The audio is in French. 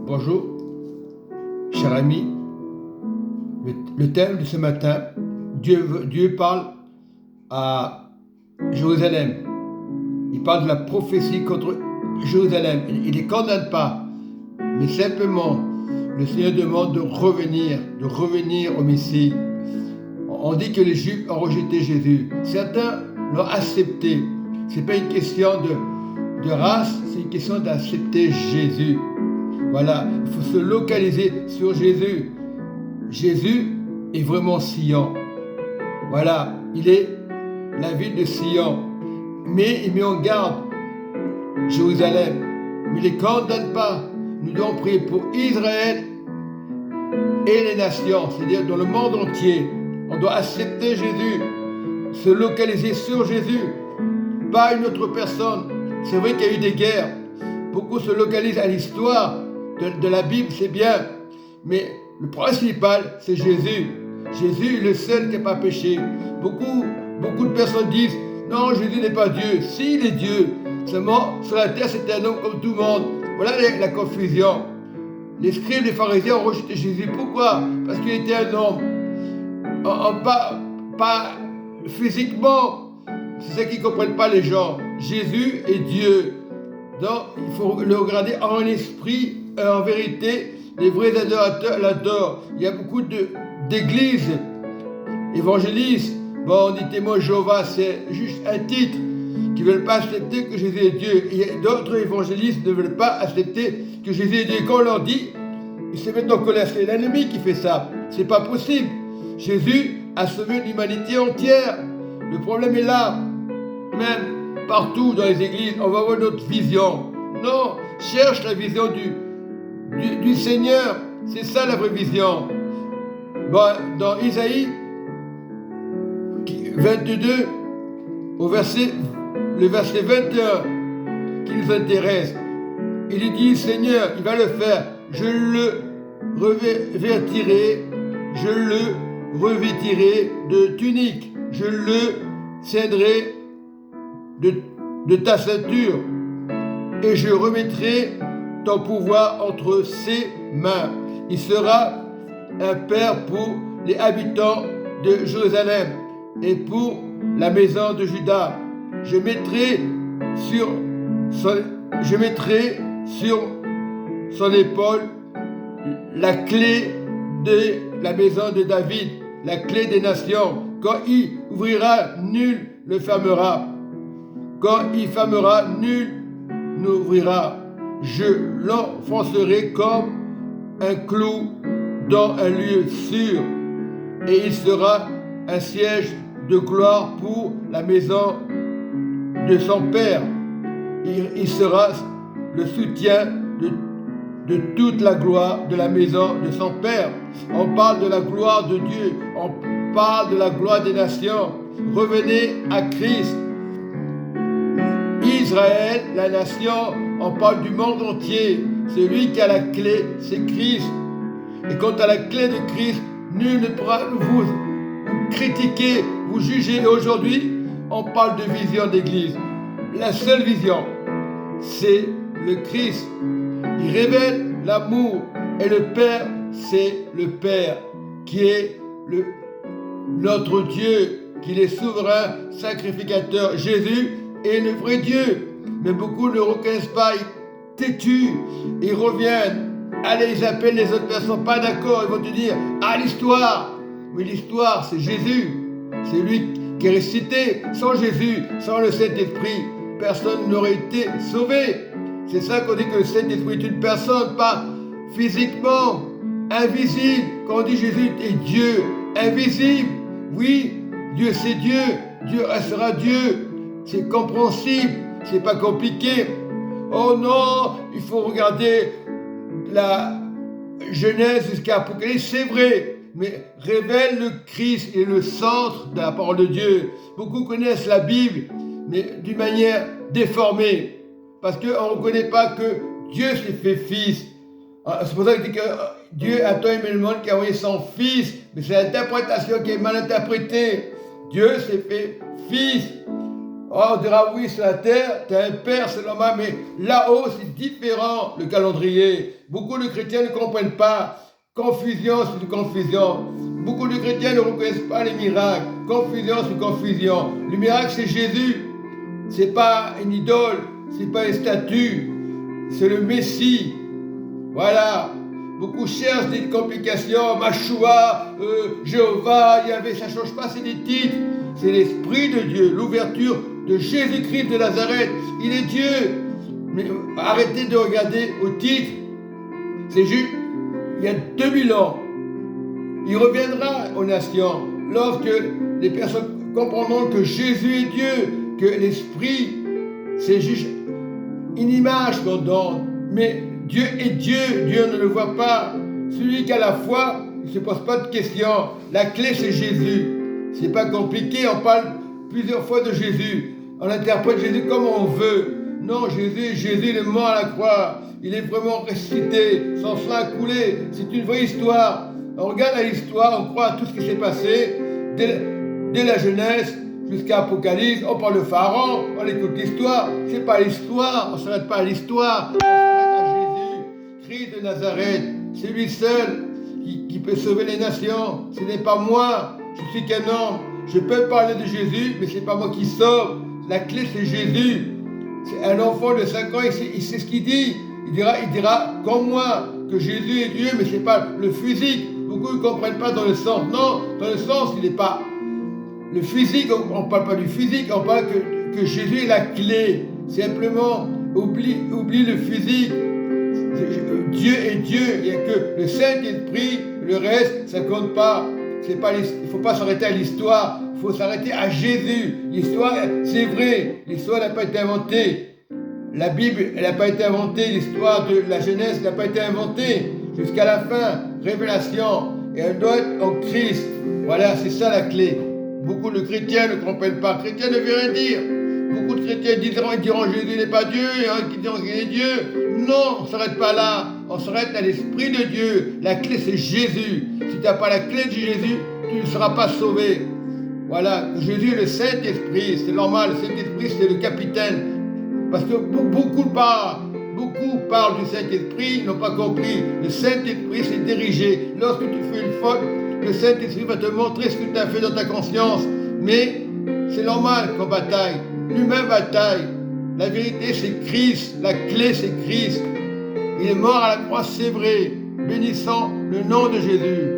Bonjour, cher ami. Le thème de ce matin, Dieu parle à Jérusalem. Il parle de la prophétie contre Jérusalem. Il ne les condamne pas, mais simplement, le Seigneur demande de revenir au Messie. On dit que les Juifs ont rejeté Jésus. Certains l'ont accepté. Ce n'est pas une question de race, c'est une question d'accepter Jésus. Voilà, il faut se localiser sur Jésus. Jésus est vraiment Sion. Voilà, il est la ville de Sion. Mais il met en garde Jérusalem. Mais il ne les condamne pas. Nous devons prier pour Israël et les nations, c'est-à-dire dans le monde entier. On doit accepter Jésus, se localiser sur Jésus, pas une autre personne. C'est vrai qu'il y a eu des guerres. Beaucoup se localisent à l'histoire de la Bible, c'est bien. Mais le principal, c'est Jésus. Jésus est le seul qui n'a pas péché. Beaucoup de personnes disent, non, Jésus n'est pas Dieu. Si, il est Dieu. Seulement, sur la terre, c'était un homme comme tout le monde. Voilà la confusion. Les scribes, les pharisiens ont rejeté Jésus. Pourquoi? Parce qu'il était un homme. Pas physiquement. C'est ça qu'ils ne comprennent pas les gens. Jésus est Dieu. Donc, il faut le regarder en esprit et en vérité. Les vrais adorateurs l'adorent. Il y a beaucoup d'églises évangélistes. Bon, on dit témoins Jéhovah, c'est juste un titre, qui ne veulent pas accepter que Jésus est Dieu. Et d'autres évangélistes ne veulent pas accepter que Jésus est Dieu. Et quand on leur dit, ils se mettent en colère. C'est l'ennemi qui fait ça. C'est pas possible. Jésus a sauvé l'humanité entière. Le problème est là. Même partout dans les églises, on va avoir notre vision. Non, cherche la vision du Seigneur. C'est ça la vraie vision. Bon, dans Isaïe 22, le verset 21 qui nous intéresse, il dit, Seigneur, il va le faire. Je le revêtirai de tunique. Je le ceindrai de ta ceinture et je remettrai ton pouvoir entre ses mains. Il sera un père pour les habitants de Jérusalem et pour la maison de Juda. Je mettrai sur son épaule la clé de la maison de David, la clé des nations. Quand il ouvrira, nul le fermera. Quand il fermera, nul n'ouvrira. Je l'enfoncerai comme un clou dans un lieu sûr, et il sera un siège de gloire pour la maison de son père. Il sera le soutien de toute la gloire de la maison de son père. On parle de la gloire de Dieu, on parle de la gloire des nations. Revenez à Christ. Israël, la nation, on parle du monde entier. Celui qui a la clé, c'est Christ. Et quant à la clé de Christ, nul ne pourra vous critiquer, vous juger. Et aujourd'hui, on parle de vision d'église. La seule vision, c'est le Christ. Il révèle l'amour. Et le Père, c'est le Père qui est notre Dieu, qui est souverain, sacrificateur. Jésus est le vrai Dieu. Mais beaucoup ne le reconnaissent pas. Ils têtus. Ils reviennent. Allez, ils appellent les autres personnes pas d'accord. Ils vont te dire, l'histoire. Mais l'histoire, c'est Jésus. C'est lui qui est ressuscité. Sans Jésus, sans le Saint-Esprit, personne n'aurait été sauvé. C'est ça qu'on dit que le Saint-Esprit est une personne, pas physiquement, invisible. Quand on dit Jésus est Dieu, invisible. Oui, Dieu c'est Dieu. Dieu restera Dieu. C'est compréhensible. C'est pas compliqué. Oh non, il faut regarder la Genèse jusqu'à Apocalypse, c'est vrai. Mais révèle le Christ et le centre de la parole de Dieu. Beaucoup connaissent la Bible, mais d'une manière déformée. Parce qu'on ne reconnaît pas que Dieu s'est fait fils. C'est pour ça que dit que Dieu a tant aimé le monde qu'il a envoyé son fils. Mais c'est l'interprétation qui est mal interprétée. Dieu s'est fait fils. Oh, on dira oui, sur la terre, tu as un père, c'est normal, mais là-haut, c'est différent, le calendrier. Beaucoup de chrétiens ne comprennent pas. Confusion, c'est une confusion. Beaucoup de chrétiens ne reconnaissent pas les miracles. Confusion, c'est une confusion. Le miracle, c'est Jésus. C'est pas une idole, c'est pas une statue, c'est le Messie. Voilà. Beaucoup cherchent des complications, Machua, Jéhovah, Yahvé, ça ne change pas, c'est des titres. C'est l'Esprit de Dieu, l'ouverture de Jésus-Christ de Nazareth. Il est Dieu. Mais arrêtez de regarder au titre. C'est juste, il y a 2000 ans, il reviendra aux nations lorsque les personnes comprendront que Jésus est Dieu, que l'Esprit, c'est juste une image qu'on donne. Mais Dieu est Dieu, Dieu ne le voit pas. Celui qui a la foi, il ne se pose pas de questions. La clé, c'est Jésus. C'est pas compliqué, on parle plusieurs fois de Jésus. On interprète Jésus comme on veut. Non, Jésus, il est mort à la croix. Il est vraiment ressuscité, son sang a coulé. C'est une vraie histoire. On regarde à l'histoire, on croit à tout ce qui s'est passé, dès la Genèse jusqu'à Apocalypse. On parle de Pharaon, on écoute l'histoire. C'est pas l'histoire, on ne s'arrête pas à l'histoire. On s'arrête à Jésus, Christ de Nazareth. C'est lui seul qui peut sauver les nations. Ce n'est pas moi, je suis qu'un homme. Je peux parler de Jésus, mais ce n'est pas moi qui sauve. La clé, c'est Jésus. C'est un enfant de 5 ans, il sait ce qu'il dit. Il dira comme moi que Jésus est Dieu, mais ce n'est pas le physique. Beaucoup ne comprennent pas dans le sens. Non, dans le sens, il n'est pas. Le physique, on ne parle pas du physique, on parle que Jésus est la clé. Simplement, oublie le physique. Dieu est Dieu, il n'y a que le Saint-Esprit, le reste, ça ne compte pas. Il ne faut pas s'arrêter à l'histoire, il faut s'arrêter à Jésus. L'histoire, c'est vrai, l'histoire n'a pas été inventée. La Bible, elle n'a pas été inventée, l'histoire de la Genèse n'a pas été inventée. Jusqu'à la fin, révélation, et elle doit être en Christ. Voilà, c'est ça la clé. Beaucoup de chrétiens ne comprennent pas. Chrétien ne veut rien dire. Beaucoup de chrétiens diront Jésus n'est pas Dieu, et un qui diront qu'il est Dieu. Non, on ne s'arrête pas là. On s'arrête à l'Esprit de Dieu. La clé, c'est Jésus. Si tu n'as pas la clé de Jésus, tu ne seras pas sauvé. Voilà, Jésus est le Saint-Esprit. C'est normal, le Saint-Esprit, c'est le capitaine. Parce que beaucoup parlent du Saint-Esprit, ils n'ont pas compris. Le Saint-Esprit, c'est dirigé. Lorsque tu fais une faute, le Saint-Esprit va te montrer ce que tu as fait dans ta conscience. Mais c'est normal qu'on bataille. L'humain bataille. La vérité, c'est Christ. La clé, c'est Christ. Il est mort à la croix, c'est vrai. Bénissons le nom de Jésus.